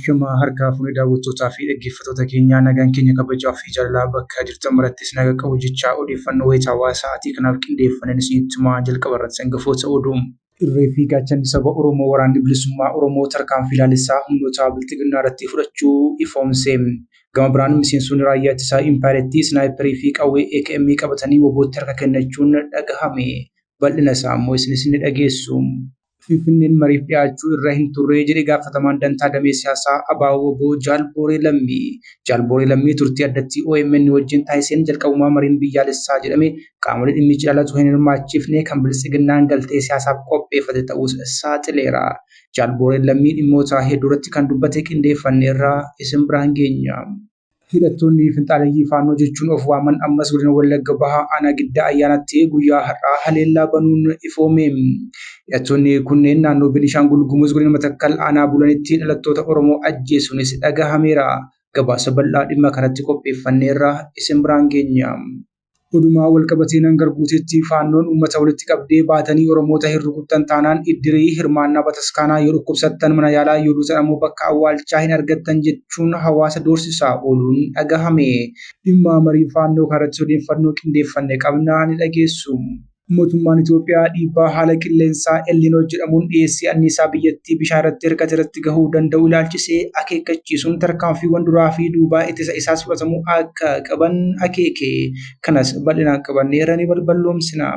Ashama harkaa fuudhee daawwattootaa fi dhaggeeffattoota keenyaa nagaan keenya kabajaa fi jaalalaa bakka jirtan marattis naga qabu jechaa odeeffannoo wayitaawaa sa'aatii kanaaf qindeeffanneen isinittuma jalqaba irratti hangafoota oduu. Irree fi gaachanni saba Oromoo waraanni bilisummaa Oromoo tarkaanfii ilaalessaa humnoota bilxiginnaa irratti fudhachuu ifoomse. Gama biraan miseensonni raayyaa ittisaa Impaareettii Snaayiparii fi qawwee AKM qabatanii wobootti harka kennachuun dhagahame. Bal'ina isaa immoo isinis ni dhageessu. Finfinneen mariif dhiyaachuu irra hin turre jedhee gaafatamaan dantaa damee siyaasaa ABO Jaalboree Lammii. Jaalboree Lammii turtii addatti OMN wajjin taasiseen jalqabumaa mariin biyyaalessaa jedhame qaamolee dhimmichi ilaalatu hin hirmaachifne kan biltsiginnaan galtee siyaasaaf qopheeffate ta'uu saaxileera. Jaalboree Lammii dhimmoota hedduu irratti kan dubbate qindeeffanneerraa isin biraan geenya. Hidhattoonni finxaaleeyyii faannoo jechuun of waaman ammas godina Wallagga Bahaa aanaa Giddaa ayyaanatti guyyaa har'aa haleellaa banuun ifoome. Hidhattoonni kunneen naannoo Beenishaangul Gumuz godina Matakkal aanaa bulanitti dhalattoota Oromoo ajjeesuunis dhagahameera. Gabaasa bal'aa dhimma kanatti qopheeffanneerraa isin biraan geenya. Odumaa walqabatee nan garguutetti faannoon uummata walitti qabdee baatanii Oromoota hirrukuttan taanaan iddirii hirmaannaa bataskaanaa yoo dhukkubsattan mana yaalaa yoo duutan ammoo bakka awwaalchaa hin argattan jechuun hawaasa doorsisaa ooluun dhagahame. Dhimma marii faannoo kanarratti odeeffannoo qindeeffanne qabnaa ni dhageessu. Mootummaan Itoophiyaa dhiibbaa haala qilleensaa Elniinoo jedhamuun dhiyeessii anniisaa biyyattii bishaan irratti hirkate irratti gahuu danda'u ilaalchisee akeekkachiisuun tarkaanfiiwwan duraa fi duubaa ittisa isaas fudhatamuu akka qaban akeeke. Kanas bal'inaan qabanneera ni balballoomsina.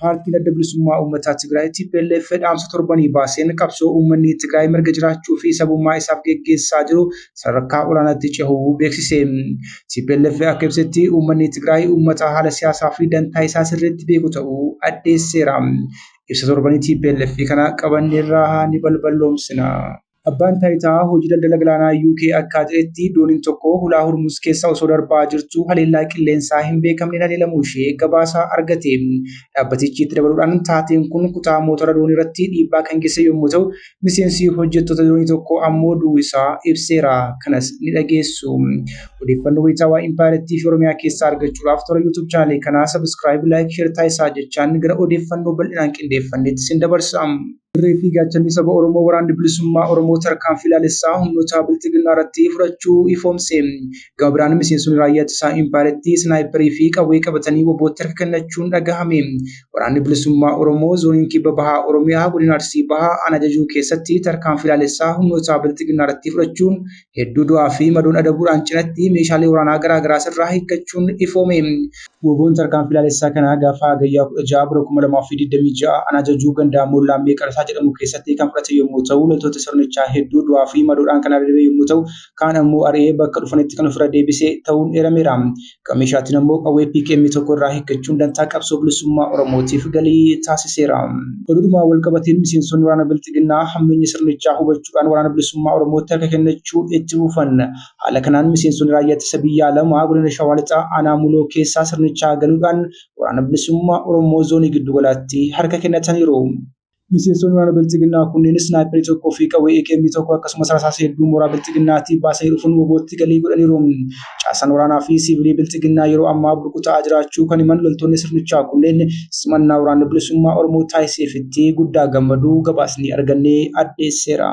Paartiin adda bilisummaa uummataa Tigraay TPLF dhaamsa torbanii baaseen qabsoo uummanni Tigraay mirga jiraachuu fi sabummaa isaaf geggeessaa jiru sadarkaa olaanaatti cehuu beeksise. TPLF akka ibsetti uummanni Tigraay uummata haala siyaasaa fi dantaa isaa sirriitti beeku ta'uu addeesseera. Ibsa torbanii TPLF kana qabanneerraa ni balballoomsina. Abbaan taayitaa hojii daldala galaanaa UK akka jedhetti dooniin tokko hulaa Hormuz keessa osoo darbaa jirtu haleellaa qilleensaa hin beekamneen haleelamuu ishee gabaasa argate. Dhaabbatichi itti dabaluudhaan taateen kun kutaa mootora doonii irratti dhiibbaa kan geesse yommuu ta'u, miseensi hojjettoota doonii tokko ammoo du'uu isaa ibseera. Kanas ni dhageessu. Odeeffannoo wayitaawaa Impaareettii fi Oromiyaa keessaa argachuudhaaf toora YouTube chaanalii kanaa subscribe, like, share taasisaa jechaan gara odeeffannoo bal'inaan qindeeffannetti sin dabarsa. Irree fi gaachanni saba Oromoo waraanni bilisummaa Oromoo tarkaanfii ilaalessaa humnoota bilxiginnaa irratti fudhachuu ifoomse. Gama biraan miseensonni raayyaa ittisaa Impaareettii Snaayiparii fi qawwee qabatanii wobootti harka kennachuun dhagahame. Waraanni bilisummaa Oromoo zooniin kibba bahaa Oromiyaa godina Arsii bahaa aanaa Jajuu keessatti tarkaanfii ilaalessaa humnoota bilxiginnaa irratti fudhachuun hedduu du'aa fi madoon adabuudhaan cinatti meeshaalee waraanaa garaagaraa irraa hiikkachuun ifoome. Woboon tarkaanfii ilaalessaa kanaa gaafa hagayyaa 16 bara 2026 aanaa Jajuu gandaa Mollaamee Qarsaa jedhamu keessatti kan fudhate yommuu ta'u, loltoota sirnichaa hedduu du'aa fi madoodhaan kan adabe yommuu ta'u, kaan ammoo ari'ee bakka dhufanitti kan ofirra deebisee ta'uun eerameera. Qameeshaatiin ammoo qawwee PKM tokko irraa hiikkachuun dantaa qabsoo bilisummaa Oromootiif galii taasiseera. Oduudhumaa walqabateen miseensonni waraana bilxiginnaa hammeenya sirnichaa hubachuudhaan waraana bilisummaa Oromootti harka kennachuu itti fufan. Haala kanaan miseensonni raayyaa ittisa biyyaa lama godina Shawaa Lixaa aanaa Muloo keessaa sirnichaa galuudhaan waraana bilisummaa Oromoo zoonii giddu galaatti harka kennataniiru. Miseensonni waraana bilxiginnaa kunneen Snaayiparii tokkoo fi qawwee AKM tokko akkasumas rasaasa hedduu mooraa bilxiginnaatti baasanii dhufuun wobootti galii godhaniiru. Caasaan waraanaa fi siivilii bilxiginnaa yeroo ammaa burkutaa jiraachuu kan himan loltoonni sirnichaa kunneen simannaa waraana bilisummaa Oromoo taasiseefitti guddaa gammaduu gabaasni argannee addeesseera.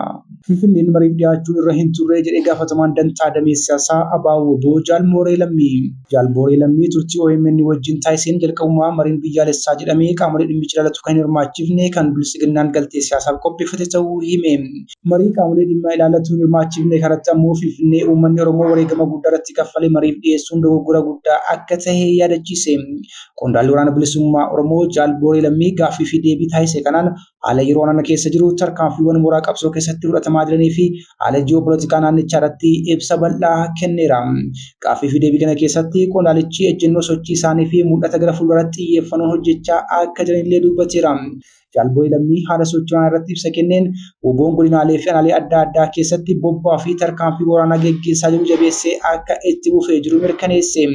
Finfinneen mariif dhiyaachuu irra hin turre jedhee gaafatamaan dantaa damee siyaasaa ABO Jaalboree Lammii. Jaalboree Lammii turtii OMN wajjin taasiseen jalqabumaa mariin biyyaalessaa jedhamee qaamolee dhimmichi ilaalatu kan hirmaachifne kan biltsiginnaan galtee siyaasaaf qopheeffate ta'uu hime. Marii qaamolee dhimma ilaalatu hirmaachifne kanatti ammoo Finfinnee uummanni Oromoo wareegama guddaa irratti kaffalee mariif dhiyeessuun dogoggora guddaa akka ta'e yaadachiise. Qondaalli waraana bilisummaa Oromoo Jaalboree Lammii gaaffii fi deebii taasise kanaan haala yeroo ana keessa jiru tarkaanfiiwwan mooraa qabsoo keessatti fudhatamaa jiranii fi haala ji'oopolitikaa naannichaa irratti ibsa bal'aa kenneera. Gaaffii fi deebii kana keessatti qondaalichi ejjennoo sochii isaanii fi mul'ata gara fuulduraatti xiyyeeffannoon hojjechaa akka jiranillee dubbateera. Jaalboree Lammii haala sochii waraanaa irratti ibsa kenneen woboon godinaalee fi aanaalee adda addaa keessatti bobbaa fi tarkaanfii waraanaa geggeessaa jiru jabeessee akka itti fufee jiru mirkaneesse.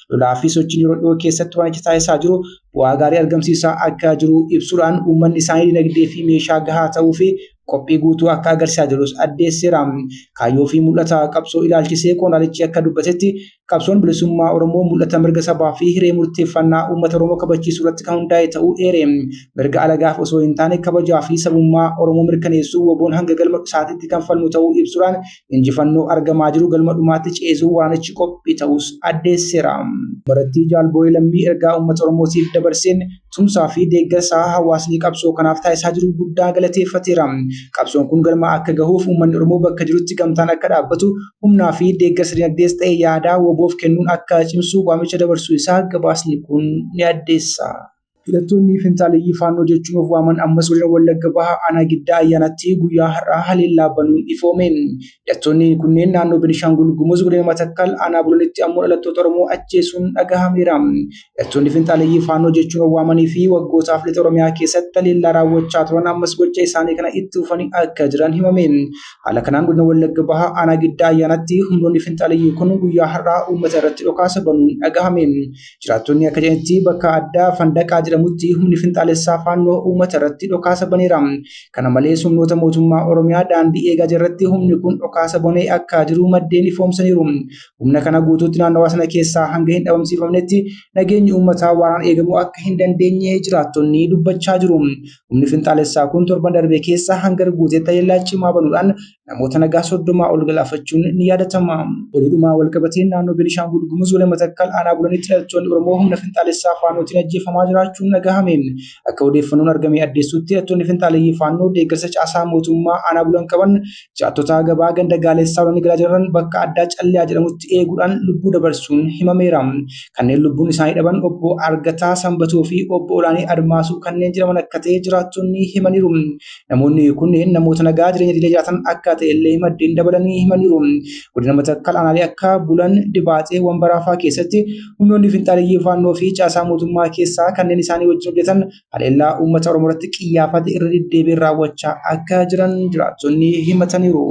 Lolaa fi sochiin yeroo dhiyoo keessatti waraanichi taasisaa jiru bu'aa gaarii argamsiisaa akka jiru ibsuudhaan uummanni isaanii dinagdee fi meeshaa gahaa ta'uu fi qophii guutuu akka agarsiisaa jirus addeesseera. Kaayyoo fi mul'ata qabsoo ilaalchisee qondaalichi akka dubbatetti qabsoon bilisummaa Oromoo mul'ata mirga sabaa fi hiree murteeffannaa uummata Oromoo kabachiisuu irratti kan hundaa'e ta'uu eere. Mirga alagaaf osoo hin taane kabajaa fi sabummaa Oromoo mirkaneessuu WBO'n hanga galma isaatiitti kan falmu ta'uu ibsuudhaan injifannoo argamaa jiru galma dhumaatti ceesuu waanichi qophii ta'us addeesseera. Barattii Jaalboo'ee Lammii ergaa uummata Oromootiif dabarseen tumsaa fi deeggarsa hawaasni qabsoo kanaaf taasisaa jiru guddaa galateeffateera. Qabsoon kun galma akka gahuuf uummanni Oromoo bakka jirutti gamtaan akka dhaabbatu humnaa fi deeggarsa dinagdees ta'e yaadaa WBO'f kennuun akka cimsu waamicha dabarsuu isaa gabaasni kun ni addeessa. Hidhattoonni Finxaaleeyyii Faannoo jechuun of waaman ammas godina Wallagga Bahaa Aanaa Giddaa ayyaanatti guyyaa har'aa haleellaa banuun ifoome. Hidhattoonni kunneen naannoo Beenishaangul Gumuz godina Matakkal Aanaa Bulanitti ammoo dhalattoota Oromoo ajjeesuun dhagahameera. Hidhattoonni Finxaaleeyyii Faannoo jechuun of waamanii fi waggootaaf lixa Oromiyaa keessatti haleellaa raawwachaa turan ammas gocha isaanii kana itti fufanii akka jiran himame. Haala kanaan godina Wallagga Bahaa Aanaa Giddaa ayyaanatti humnoonni Finxaaleeyyii kun guyyaa har'aa uummata irratti dhukaasa banuun dhagahame. Jiraattonni akka jedhanitti bakka addaa Fandaqaa jedhamutti humni Finxaalessaa Faannoo uummata irratti dhukaasa baneera. Kana malees humnoota mootummaa Oromiyaa daandii eegaa jirratti humni kun dhukaasa banee akka jiru maddeen ifoomsaniiru. Humna kana guutuutti naannawaa sana keessaa hanga hin dhabamsiifamnetti nageenyi uummataa waan eegamuu akka hin dandeenye jiraattonni dubbachaa jiru. Humni Finxaalessaa kun torban darbee keessa hanga guuteetti haleellaa cimaa banuudhaan namoota nagaa 30 ol galaafachuun ni yaadatama. Oduudhumaa walqabateen naannoo Beenishaangul Gumuz godina Matakkal Aanaa Bulanitti dhalattoonni Oromoo humna Finxaalessaa Faannootiin ajjeefamaa jiraachuu dhagahame. Akka odeeffannoon argame addeessutti hidhattoonni Finxaaleeyyii Faannoo deeggarsa caasaa mootummaa Aanaa Bulan qaban jiraattota gabaa ganda Gaalessaa waliin galaa jiran bakka addaa Calliyaa jedhamutti eeguudhaan lubbuu dabarsuun himameera. Kanneen lubbuun isaanii dhaban obbo Argataa Sanbatoo fi obbo Olaanii Admaasuu kanneen jedhaman akka ta'e jiraattonni himaniiru. Namoonni kunneen namoota nagaa jireenya idilee jiraatan akka ta'e illee maddeen dabalanii himaniiru. Godina Matakkal aanaalee akka Bulan, Dibaatee, Wambaraafaa keessatti humnoonni Finxaaleeyyii Faannoo fi caasaa mootummaa keessaa kanneen isaanii wajjin hojjetan haleellaa uummata Oromoo irratti xiyyeeffate irra deddeebiin raawwachaa akka jiran jiraattonni himataniiru.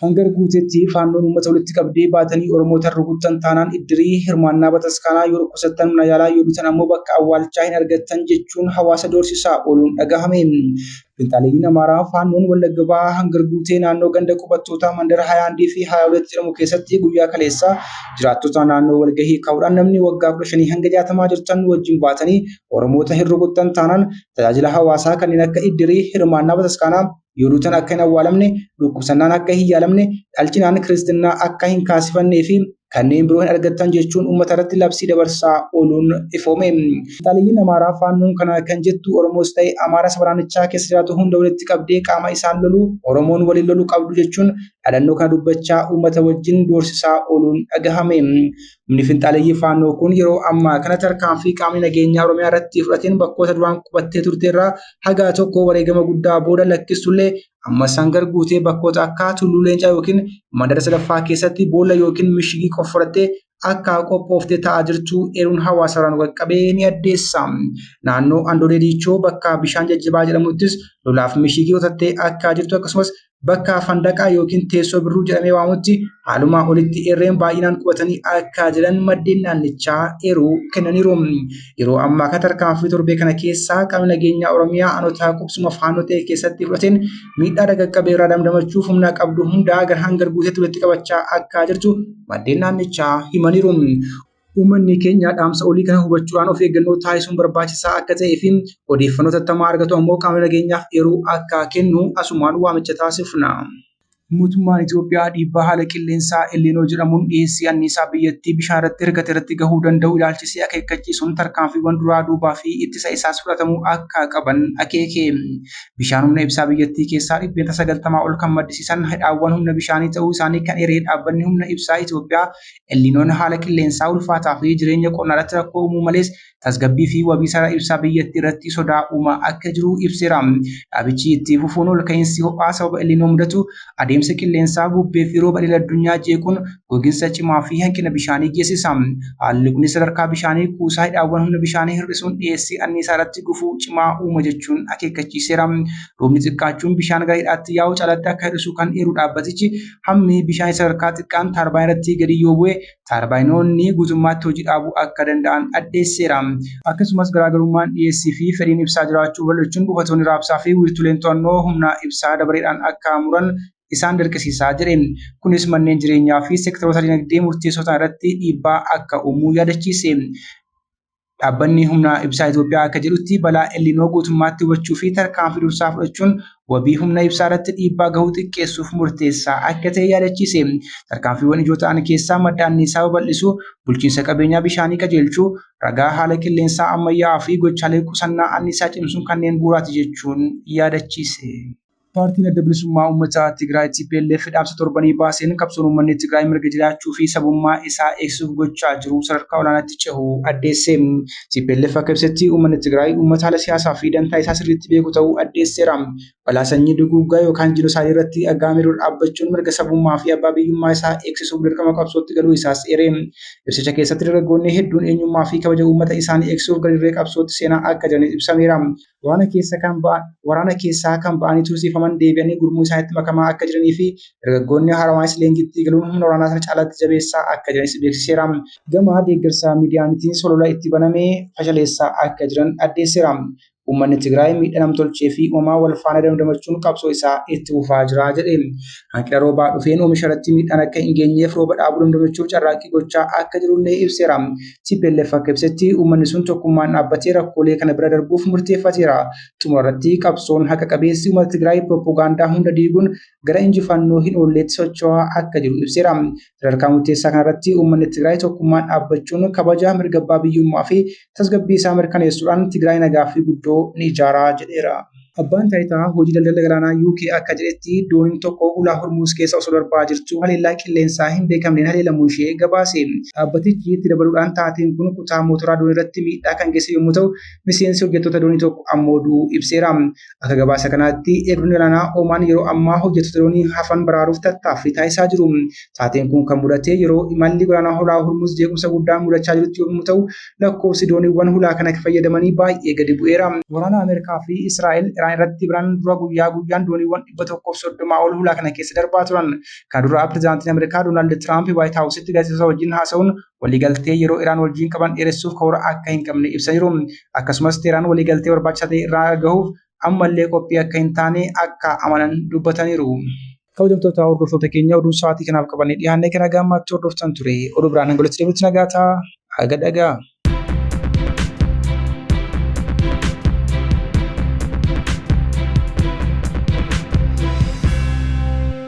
Hanga guuteetti Faannoon uummata walitti qabdee baatanii Oromoota rukuttan taanaan iddirii hirmaannaa bataskaanaa yoo dhukkubsattan mana yaalaa yoo dhutan ammoo bakka awwaalchaa hin argattan jechuun hawaasa doorsisaa ooluun dhagahame. Finxaaleeyyiin Amaaraa Faannoon Wallagga Bahaa hanga guutee naannoo ganda qubattootaa mandara 21 fi 22 jedhamu keessatti guyyaa kaleessaa jiraattota naannoo walgahii ka'uudhaan namni waggaa 15 hanga 60 jirtan wajjin baatanii Oromoota hin rukuttan taanaan tajaajila hawaasaa kanneen akka iddirii hirmaannaa bataskaanaa yoo dhutan akka hin awwaalamne, dhukkubsannaan akka hin yaalamne, dhalchinaan kiristinnaa akka hin kaasifannee fi kanneen biroo hin argattan jechuun uummata irratti labsii dabarsaa ooluun ifoome. Finxaaleeyyiin Amaaraa Faannoon kana kan jettu Oromoos ta'e Amaara sabaraanicha keessa jiraatu hunda walitti qabdee qaama isaan lolu Oromoon waliin lolu qabdu jechuun dhaadannoo kana dubbachaa uummata wajjin doorsisaa ooluun dhagahame. Humni Finxaaleeyyii Faannoo kun yeroo ammaa kana tarkaanfii qaamni nageenyaa Oromiyaa irratti fudhateen bakkoota duraan qubattee turteerraa hagaa tokko wareegama guddaa booda lakkistullee ammas hanga guutee bakkoota akka Tulluu Leencaa yookiin mandara sadaffaa keessatti boolla yookiin mishigii qoffarattee akka qophooftee ta'aa jirtu eeruun hawaasaraan qaqqabee ni addeessa. Naannoo Andoodee Diichoo bakka bishaan jajjabaa jedhamuttis lolaaf mishigii qotattee akka jirtu akkasumas bakka Fandaqaa yookiin teessoo birruu jedhamee waamutti haalumaa olitti eerreen baay'inaan qubatanii akka jiran maddeen naannichaa eeruu kennaniiru. Yeroo ammaa kana tarkaanfii torbee kana keessaa qaamni nageenyaa Oromiyaa aanota qubsuma Faannoo ta'e keessatti fudhateen miidhaa dhaqqabee irraa damdamachuuf humna qabdu hundaa hanga guuteetti walitti qabachaa akka jirtu maddeen naannichaa himaniiru. Uummanni keenya dhaamsa olii kana hubachuudhaan of eeggannoo taasisuun barbaachisaa akka ta'ee fi odeeffannoo tattamaa argatu ammoo qaama nageenyaaf eeruu akka kennu asumaan waamicha taasifna. Mootummaan Itoophiyaa dhiibbaa haala qilleensaa Elniinoo jedhamuun dhiyeessii anniisaa biyyattii bishaan irratti hirkate irratti gahuu danda'u ilaalchisee akeekkachiisuun tarkaanfiiwwan duraa duubaa fi ittisa isaas fudhatamuu akka qaban akeeke. Bishaan humna ibsaa biyyattii keessaa 90% ol kan maddisiisan hidhaawwan humna bishaanii ta'uu isaanii kan eeree dhaabbanni humna ibsaa Itoophiyaa Elniinoon haala qilleensaa ulfaataa fi jireenya qonnaa irratti rakkoo uumuu malees tasgabbii fi wabii sara ibsaa biyyattii irratti sodaa uumaa akka jiru ibseera. Dhaabichi itti fufuun ol ka'iinsi ho'aa sababa Elniinoo mudatu adeemsa qilleensaa bubbee fi rooba idil-addunyaa jeequun gogiinsa cimaa fi hanqina bishaanii geessisa. Haalli kunis sadarkaa bishaanii kuusaa hidhaawwan humna bishaanii hir'isuun dhiyeessii anniisaa irratti gufuu cimaa uuma jechuun akeekkachiiseera. Roobni xiqqaachuun bishaan gara hidhaatti yaa'u caalatti akka hir'isu kan eeru dhaabbatichi hammi bishaanii sadarkaa xiqqaan taarbaayinatti gadi yoo bu'e taarbaayinoonni guutummaatti hojii dhaabuu akka danda'an addeesseera. Akkasumas garaagarummaan dhiyeessii fi fedhiin ibsaa jiraachuu bal'achuun buufatoonni raabsaa fi wiirtuleen to'annoo humna ibsaa dabareedhaan akka muran isaan dirqisiisaa jedhe. Kunis manneen jireenyaa fi seektaroota dinagdee murteessoo ta'an irratti dhiibbaa akka uumu yaadachiise. Dhaabbanni humna ibsaa Itoophiyaa akka jedhutti balaa elniinoo guutummaatti hubachuu fi tarkaanfii dursaa fudhachuun wabii humna ibsaa irratti dhiibbaa gahuu xiqqeessuuf murteessaa akka ta'e yaadachiise. Tarkaanfiiwwan ijoo ta'an keessaa madda anniisaa babal'isuu, bulchiinsa qabeenyaa bishaanii qajeelchuu, ragaa haala qilleensaa ammayyaa'aa fi gochaalee qusannaa anniisaa cimsuun kanneen bu'uuraati jechuun yaadachiise. Paartiin adda bilisummaa uummataa Tigraay TPLF dhaamsa torbanii baaseen qabsoon uummanni Tigraay mirga jiraachuu fi sabummaa isaa eegsuuf gochaa jiru sadarkaa olaanaatti cehuu addeesse. TPLF akka ibsetti uummanni Tigraay uummata haala siyaasaa fi dantaa isaa sirriitti beeku ta'uu addeesseera. Balaa sanyii duguuggaa yookaan jinoosaayidii irratti aggaamee dura dhaabbachuun mirga sabummaa fi abbaa biyyummaa isaa eegsisuuf dirqama qabsootti galuu isaas eere. Ibsicha keessatti dargaggoonni hedduun eenyummaa fi kabaja uummata isaanii eegsuuf galirree qabsootti seenaa akka jiran ibsameera. Waraana keessaa kan ba'anii tursiifaman deebi'anii gurmuu isaaniitti makamaa akka jiranii fi dargaggoonni haarawaayis leenjitti galuun humna waraanaa sana caalaatti jabeessaa akka jiranis beeksiseera. Gama deeggarsa miidiyaaniitiin solola itti banamee fashaleessaa akka jiran addeesseera. Uummanni Tigraay miidhaa namtolchee fi uumamaa wal faana damdamachuun qabsoo isaa itti fufaa jira jedhe. Hanqina roobaa dhufeen oomisha irratti miidhaan akka hin geenyeef rooba dhaabuu dandamachuuf carraaqqii gochaa akka jirullee ibseera. TPLF akka ibsetti uummanni sun tokkummaan dhaabbatee rakkoolee kana bira darbuuf murteeffateera. Xumura irratti qabsoon haqa qabeessi uummata Tigraay piroopagaandaa hunda diiguun gara injifannoo hin oolleetti socho'aa akka jiru ibseera. Sadarkaa murteessaa kanarratti uummanni Tigraay tokkummaan dhaabbachuun kabaja mirga abbaa biyyummaa fi tasgabbii isaa mirkaneessuudhaan Tigraay nagaa fi guddoo ni ijaaraa jedheera. Abbaan taayitaa hojii daldala galaanaa UK akka jedhetti dooniin tokko ulaa Hormuuz keessa osoo darbaa jirtu haleellaa qilleensaa hin beekamneen haleelamuu ishee gabaase. Dhaabbatichi itti dabaluudhaan taateen kun kutaa mootoraa doonii irratti miidhaa kan geesse yommuu ta'u, miseensi hojjettoota doonii tokko ammoo du'uu ibseera. Akka gabaasa kanaatti eegdonni galaanaa Oomaan yeroo ammaa hojjettoota doonii hafan baraaruuf tattaaffii taasisaa jiru. Taateen kun kan mudate yeroo imalli galaanaa ulaa Hormuuz jeequmsa guddaan mudachaa jirutti yommuu ta'u, lakkoofsi dooniiwwan ulaa kana fayyadamanii baay'ee gadi bu'eera. Waraana Ameerikaa fi Israa'el irratti biraan dura guyyaa guyyaan dooniiwwan 130 ol ulaa kana keessa darbaa turan. Kan dura pireezidaantiin Ameerikaa Doonaald Tiraamp Waayit Haawusitti gaazexeessota wajjin haasa'uun waliigaltee yeroo Iraan wajjin qaban dheeressuuf karoora akka hin qabne ibsaniiru. Akkasumas Teheraan waliigaltee barbaachisaa ta'e irraa gahuuf ammallee qophii akka hin taane akka amanan dubbataniiru. Kabajamtoota hordoftoota keenya oduu sa'aatii kanaaf qabannee dhiyaannee kana gammaatti hordoftan ture. Oduu biraan hanga walitti deebinutti nagaa ta'a. Haga dhagaa.